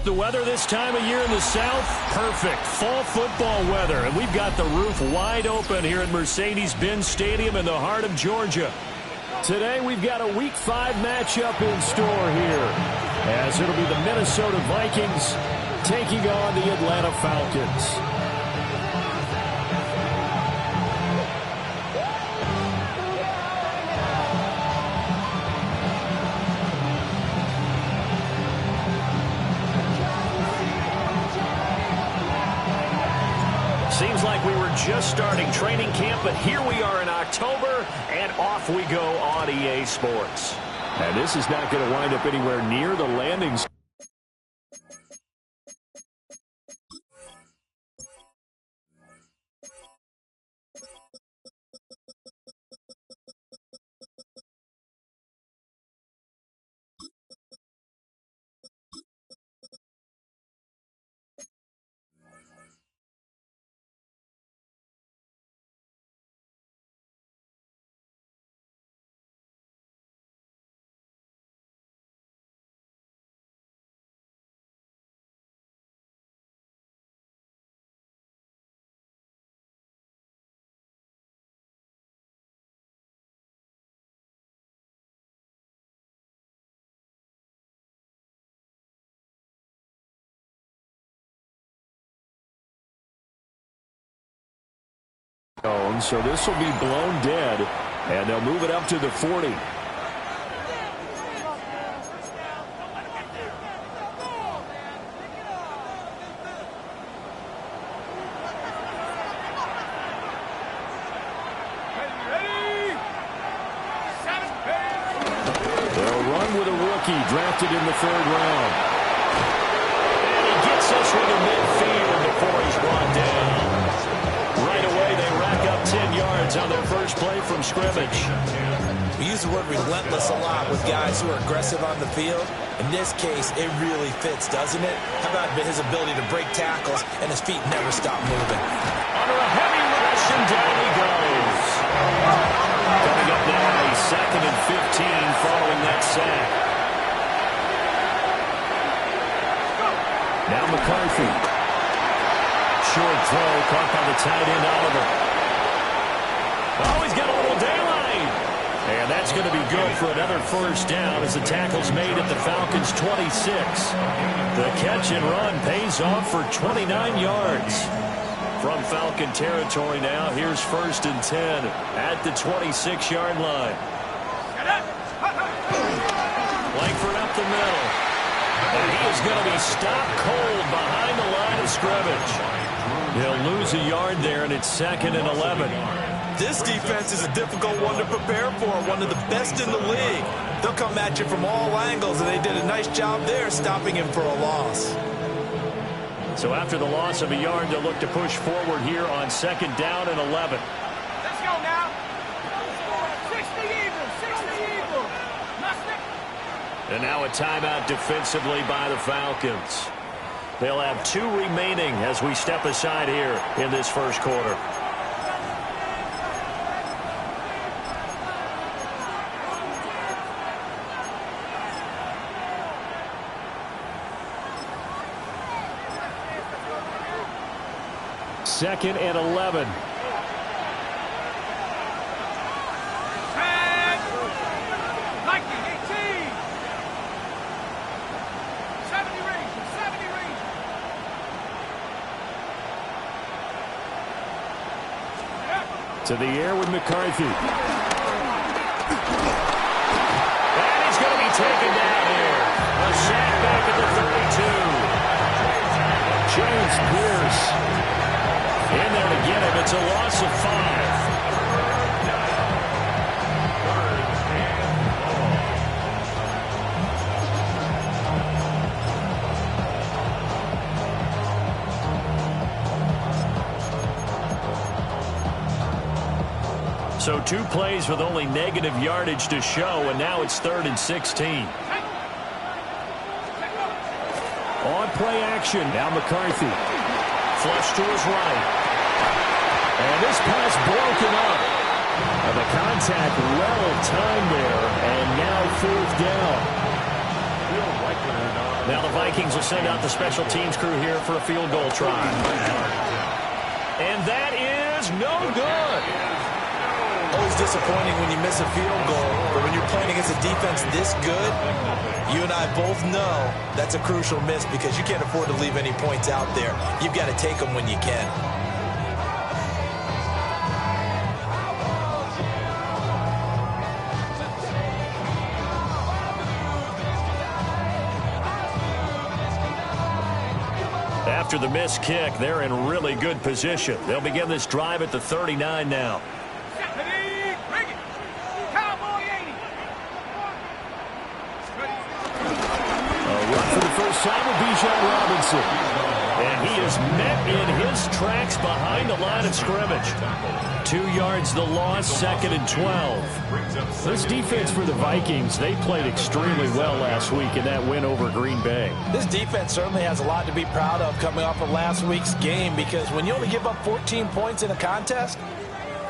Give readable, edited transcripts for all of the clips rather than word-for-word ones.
the weather this time of year in the South? Perfect. Fall football weather. And we've got the roof wide open here at Mercedes-Benz Stadium in the heart of Georgia. Today we've got a Week 5 matchup in store here, as it'll be the Minnesota Vikings taking on the Atlanta Falcons. Seems like we were just starting training camp, but here we are in October, and off we go on EA Sports. And this is not going to wind up anywhere near the landing zone. So this will be blown dead, and they'll move it up to the 40. They'll run with a rookie drafted in the 3rd round. And he gets us with a midfield before he's brought down. Right away, they rack up 10 yards on their first play from scrimmage. We use the word relentless a lot with guys who are aggressive on the field. In this case, it really fits, doesn't it? How about his ability to break tackles and his feet never stop moving? Under a heavy rush, and down he goes. Coming up now on a 2nd and 15 following that sack. Now McCarthy. Short throw caught by the tight end Oliver. Oh, he's got a little daylight. And that's going to be good for another first down as the tackle's made at the Falcons' 26. The catch and run pays off for 29 yards. From Falcon territory now, here's 1st and 10 at the 26-yard line. Langford up the middle. And he is going to be stopped cold behind the line of scrimmage. He'll lose a yard there, and it's 2nd and 11. This defense is a difficult one to prepare for, one of the best in the league. They'll come at you from all angles, and they did a nice job there stopping him for a loss. So after the loss of a yard, they'll look to push forward here on 2nd down and 11. Let's go now. 60 even. And now a timeout defensively by the Falcons. They'll have 2 remaining as we step aside here in this first quarter. Second and 11. To the air with McCarthy. And he's going to be taken down here. A sack back at the 32. James Pierce in there to get him. It's a loss of 5. So 2 plays with only negative yardage to show, and now it's 3rd and 16. On play action, now McCarthy. Flush to his right. And this pass broken up. And the contact well timed there, and now 4th down. Feel like it or not, Now the Vikings will send out the special teams crew here for a field goal try. And that is no good. Always disappointing when you miss a field goal, but when you're playing against a defense this good, you and I both know that's a crucial miss because you can't afford to leave any points out there. You've got to take them when you can. After the missed kick, they're in really good position. They'll begin this drive at the 39 now. For the first time with Bijan Robinson. And he is met in his tracks behind the line of scrimmage. 2 yards the loss, 2nd and 12. This defense for the Vikings, they played extremely well last week in that win over Green Bay. This defense certainly has a lot to be proud of coming off of last week's game because when you only give up 14 points in a contest,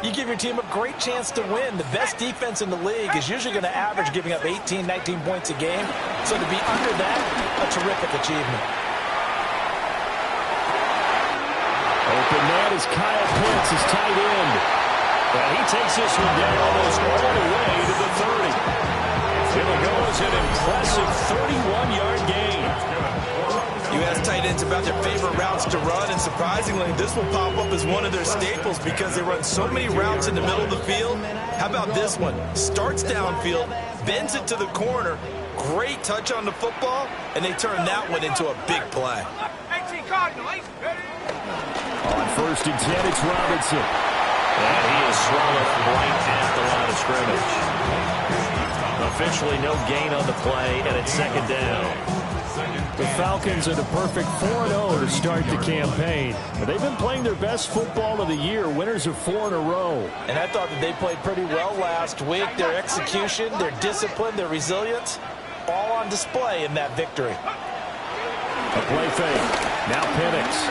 you give your team a great chance to win. The best defense in the league is usually going to average giving up 18, 19 points a game. So to be under that, a terrific achievement. Open man is Kyle Pitts, his tight end. And he takes this one down almost all the way to the 30. Here goes an impressive 31-yard gain. You ask tight ends about their favorite routes to run, and surprisingly, this will pop up as one of their staples because they run so many routes in the middle of the field. How about this one? Starts downfield, bends it to the corner, great touch on the football, and they turn that one into a big play. On 1st and 10, it's Robinson. And he is swallowed right at the line of scrimmage. Officially no gain on the play, and it's 2nd down. The Falcons are the perfect 4-0 to start the campaign. They've been playing their best football of the year, winners of 4 in a row. And I thought that they played pretty well last week. Their execution, their discipline, their resilience, all on display in that victory. A play fake. Now Penix.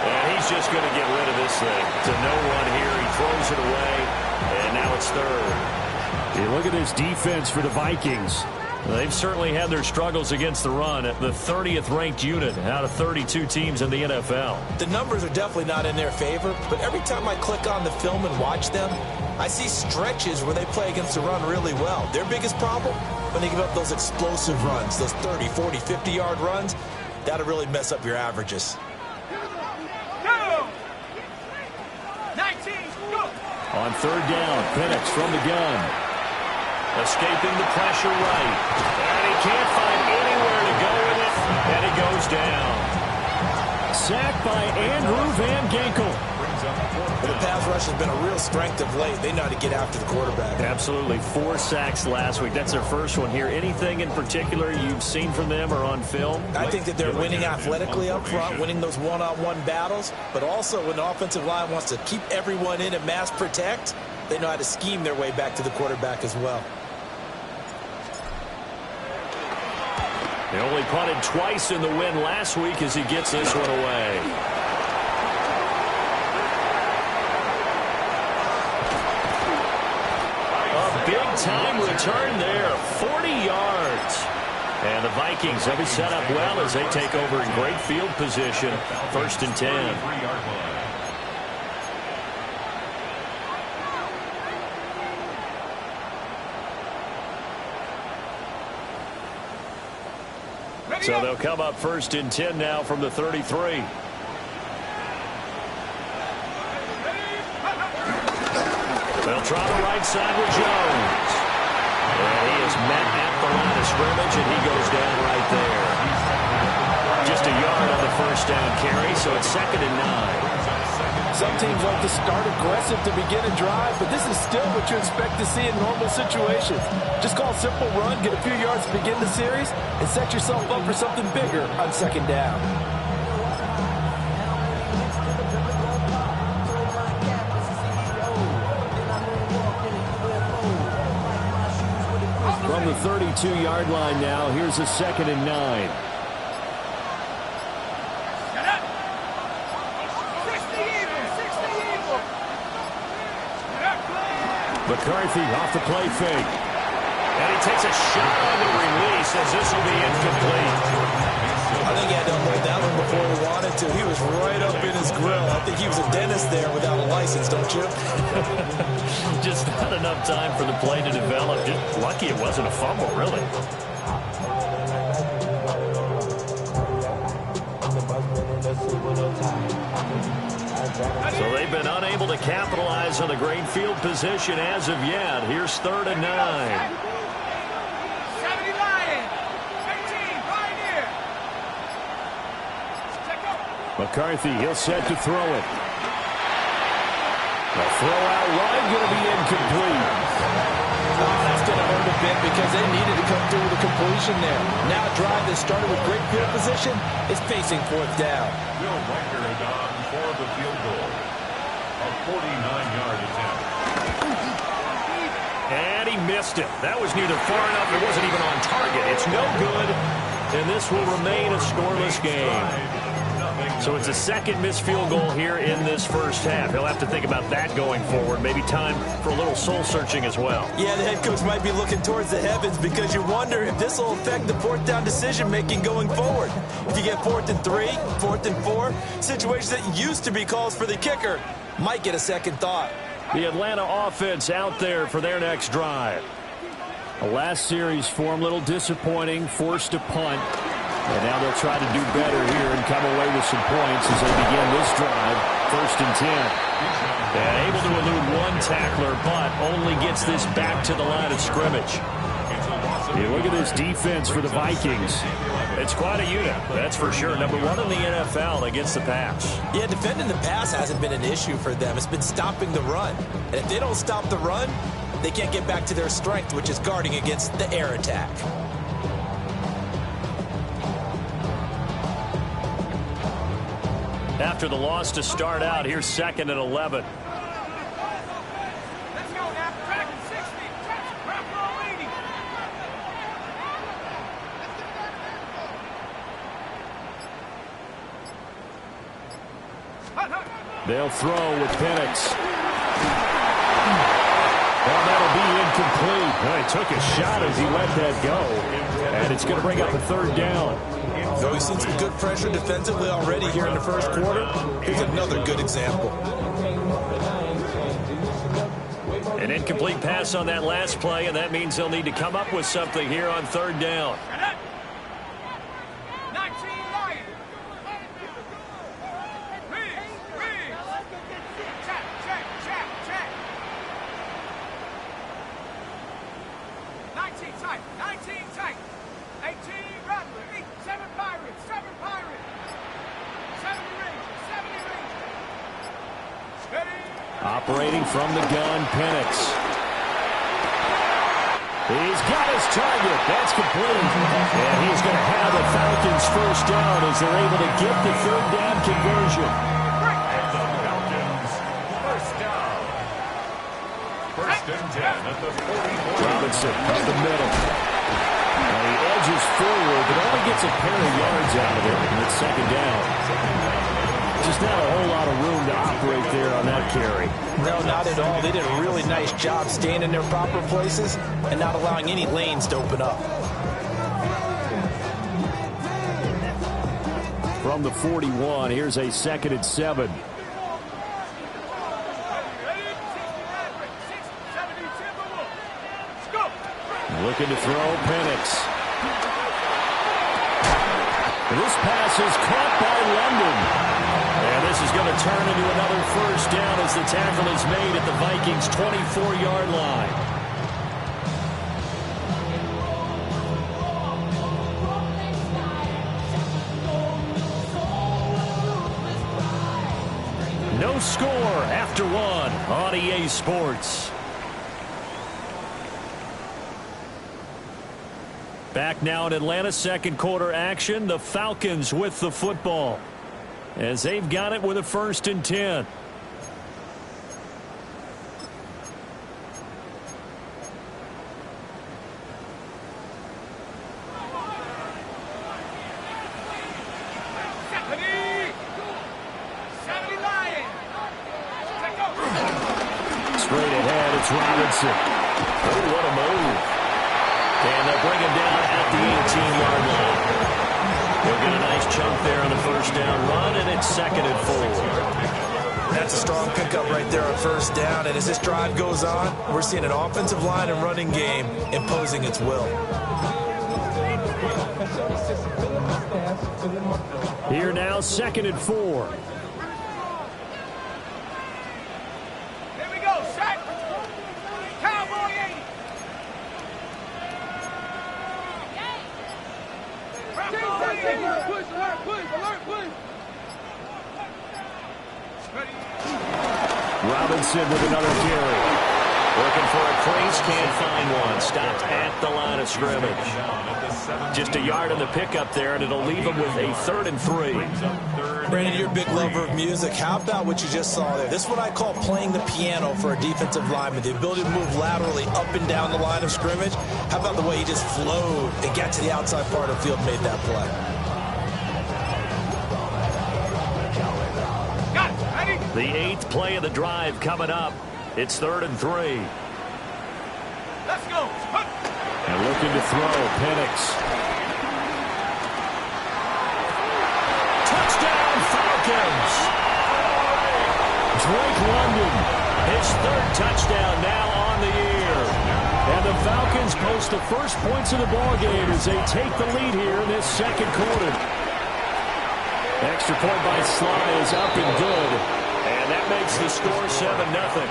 And he's just going to get rid of this thing. To no one here. He throws it away, and now it's 3rd. You look at this defense for the Vikings. They've certainly had their struggles against the run at the 30th ranked unit out of 32 teams in the NFL. The numbers are definitely not in their favor, but every time I click on the film and watch them, I see stretches where they play against the run really well. Their biggest problem, when they give up those explosive runs, those 30, 40, 50-yard runs, that'll really mess up your averages. 19, go! On 3rd down, Penix from the gun. Escaping the pressure right. And he can't find anywhere to go with it. And it goes down. Sacked by Andrew Van Ginkel. The pass rush has been a real strength of late. They know how to get after the quarterback. Absolutely. 4 sacks last week. That's their first one here. Anything in particular you've seen from them or on film? I think that they're winning athletically up front, winning those one-on-one battles, but also when the offensive line wants to keep everyone in and mass protect, they know how to scheme their way back to the quarterback as well. They only punted twice in the win last week as he gets this one away. A big-time return there, 40 yards. And the Vikings have it set up well as they take over in great field position, 1st and 10. So they'll come up 1st and 10 now from the 33. They'll try the right side with Jones. And he is met at the line of scrimmage, and he goes down right there. Just a yard on the 1st down carry, so it's 2nd and 9. Some teams like to start aggressive to begin a drive, but this is still what you expect to see in normal situations. Just call a simple run, get a few yards to begin the series, and set yourself up for something bigger on 2nd down. From the 32-yard line now, here's a 2nd and 9. McCarthy off the play fake. And he takes a shot on the release as this will be incomplete. I think he had to hold that one before he wanted to. He was right up in his grill. I think he was a dentist there without a license, don't you? Just not enough time for the play to develop. Just lucky it wasn't a fumble, really. So they've been unable to capitalize on the great field position as of yet. Here's 3rd and 9. 70 Lions. 18, right here. McCarthy, he'll set to throw it. The throw out wide going to be incomplete. That's going to hurt a bit because they needed to come through with a completion there. Now a drive that started with great field position is facing 4th down. Bill Riker on for the field goal. A 49-yard attempt. And he missed it. That was neither far enough. It wasn't even on target. It's no good. And this will remain a scoreless game. So it's a second missed field goal here in this first half. He'll have to think about that going forward. Maybe time for a little soul searching as well. Yeah, the head coach might be looking towards the heavens because you wonder if this will affect the 4th down decision making going forward. If you get 4th and 3, 4th and 4, situations that used to be calls for the kicker might get a second thought. The Atlanta offense out there for their next drive. The last series for him, a little disappointing, forced to punt. And now they'll try to do better here and come away with some points as they begin this drive. 1st and 10. And able to elude one tackler, but only gets this back to the line of scrimmage. Yeah, look at this defense for the Vikings. It's quite a unit, that's for sure. Number 1 in the NFL against the pass. Yeah, defending the pass hasn't been an issue for them. It's been stopping the run. And if they don't stop the run, they can't get back to their strength, which is guarding against the air attack. After the loss to start out, here's 2nd and 11. Let's go now. Track 60. Touch. Rock roll leading. They'll throw with Penix. Well, that'll be incomplete. Well, he took a shot as he let that go. And it's going to bring up a 3rd down. So we've seen some good pressure defensively already here in the first quarter. Here's another good example. An incomplete pass on that last play, and that means they'll need to come up with something here on 3rd down. 19 Lions. Reed. Check. 19 tight. 18 Rattler. 7 Pirates. 7 Rangers. Steady. Operating from the gun, Penix. He's got his target. That's complete. And he's going to have the Falcons first down as they're able to get the 3rd down conversion. And the Falcons first down. 1st and 10 at the 40. Robinson up the middle. And he edges forward, but only gets a pair of yards out of it. And it's 2nd down. Just not a whole lot of room to operate there on that carry. No, not at all. They did a really nice job staying in their proper places and not allowing any lanes to open up. From the 41, here's a 2nd and 7. Looking to throw, Penix. This pass is caught by London. And this is going to turn into another first down as the tackle is made at the Vikings' 24-yard line. No score after 1 on EA Sports. Back now in Atlanta, 2nd quarter action. The Falcons with the football as they've got it with a 1st and 10. Straight ahead, it's Robinson. Oh, what a move. And they'll bring him down at the 18-yard line. They'll get a nice chunk there on the first down run, and it's 2nd and 4. That's a strong pickup right there on first down. And as this drive goes on, we're seeing an offensive line and running game imposing its will. Here now, 2nd and 4. Here we go, set. Cowboy 80. Push, alert, push. Robinson with another carry. Looking for a crease, can't find one. Stopped at the line of scrimmage. Just a yard on the pickup there, and it'll leave him with a 3rd and 3. Brandon, you're a big lover of music. How about what you just saw there? This is what I call playing the piano for a defensive lineman. The ability to move laterally up and down the line of scrimmage. How about the way he just flowed and got to the outside part of the field and made that play? The 8th play of the drive coming up. It's 3rd and 3. Let's go. And looking to throw, Penix. Touchdown, Falcons! Drake London, his 3rd touchdown now on the year. And the Falcons post the first points of the ballgame as they take the lead here in this 2nd quarter. Extra point by Sly is up and good. And that makes the score 7-0.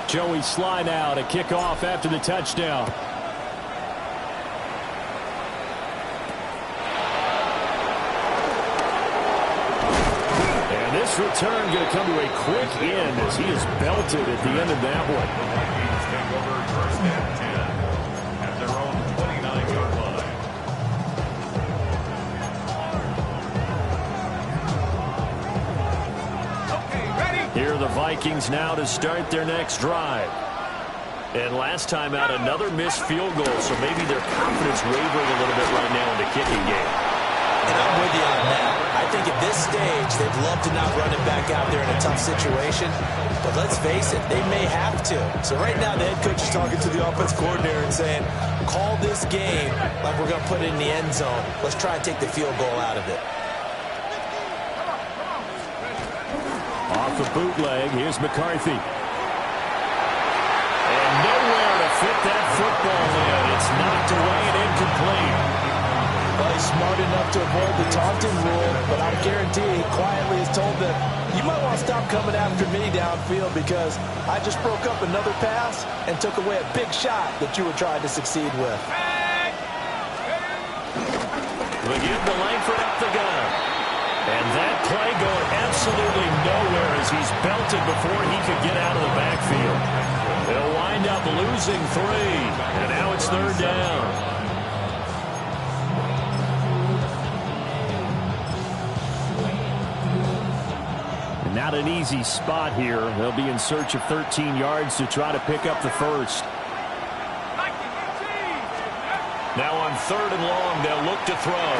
Joey Sly now to kick off after the touchdown. And this return going to come to a quick end as he is belted at the end of that one. Vikings take over 1st and 10 at their own 29-yard line. Here are the Vikings now to start their next drive. And last time out, another missed field goal, so maybe their confidence wavering a little bit right now in the kicking game. And I'm with you on that. I think at this stage, they'd love to not run it back out there in a tough situation. But let's face it, they may have to. So right now, the head coach is talking to the offense coordinator and saying, call this game like we're going to put it in the end zone. Let's try and take the field goal out of it. Off the bootleg, here's McCarthy. And nowhere to fit that football in. It's knocked away and incomplete. Well, he's smart enough to avoid the taunting rule, but I guarantee he quietly has told them, you might want to stop coming after me downfield because I just broke up another pass and took away a big shot that you were trying to succeed with. We give the Langford up the gun. And that play going absolutely nowhere as he's belted before he could get out of the backfield. They'll wind up losing 3, and now it's 3rd down. And not an easy spot here. They'll be in search of 13 yards to try to pick up the first. Now on 3rd and long, they'll look to throw.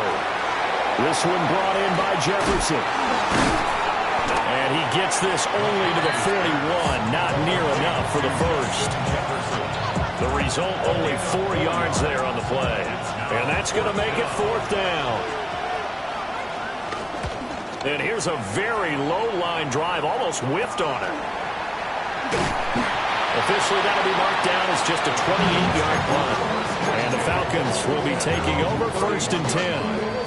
This one brought in by Jefferson. And he gets this only to the 41. Not near enough for the first. The result, only 4 yards there on the play. And that's going to make it 4th down. And here's a very low-line drive. Almost whiffed on it. Officially, that'll be marked down as just a 28-yard punt. And the Falcons will be taking over 1st and 10.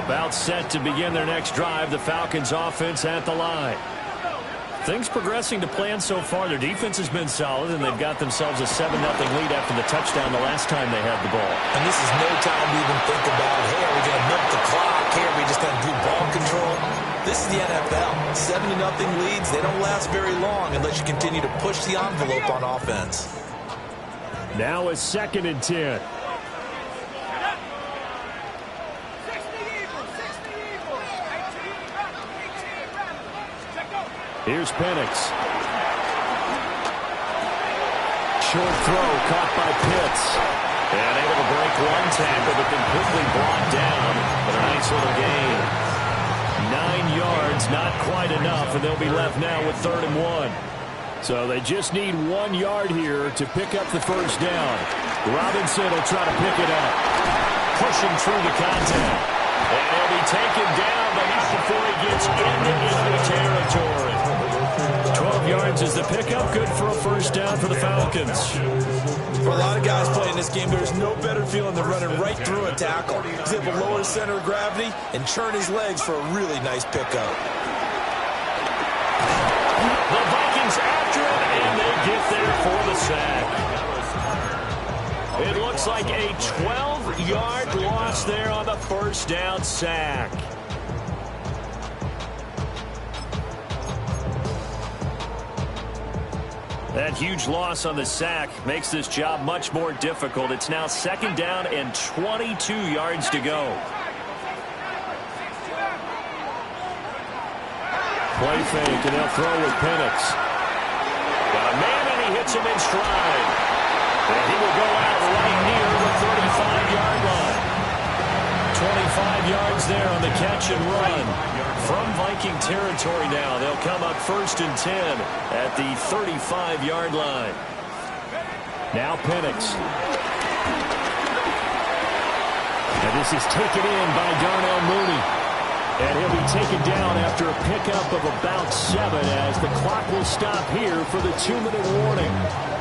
About set to begin their next drive, the Falcons offense at the line. Things progressing to plan so far. Their defense has been solid, and they've got themselves a 7-0 lead after the touchdown the last time they had the ball. And this is no time to even think about, hey, are we going to milk the clock? Hey, are we just going to do ball control? This is the NFL. 7-0 leads, they don't last very long unless you continue to push the envelope on offense. Now it's 2nd and 10. Here's Penix. Short throw caught by Pitts. And able to break one tackle, but then quickly brought down. But a nice little gain. 9 yards, not quite enough, and they'll be left now with 3rd and 1. So they just need 1 yard here to pick up the first down. Robinson will try to pick it up. Pushing through the contact. And he'll be taken down, but not before he gets into enemy territory. 12 yards is the pickup. Good for a first down for the Falcons. For a lot of guys playing this game, there's no better feeling than running right through a tackle. He's able to lower his center of gravity and churn his legs for a really nice pickup. The Vikings after him, and they get there for the sack. It looks like a 12-yard loss there on the first down sack. That huge loss on the sack makes this job much more difficult. It's now 2nd down and 22 yards to go. Play fake, and they'll throw with Penix. Got a man, and he hits him in stride. And he will go out right near the 35-yard line. 25 yards there on the catch and run. From Viking territory now, they'll come up 1st and 10 at the 35-yard line. Now Penix. And this is taken in by Darnell Mooney. And he'll be taken down after a pickup of about 7 as the clock will stop here for the 2-minute warning.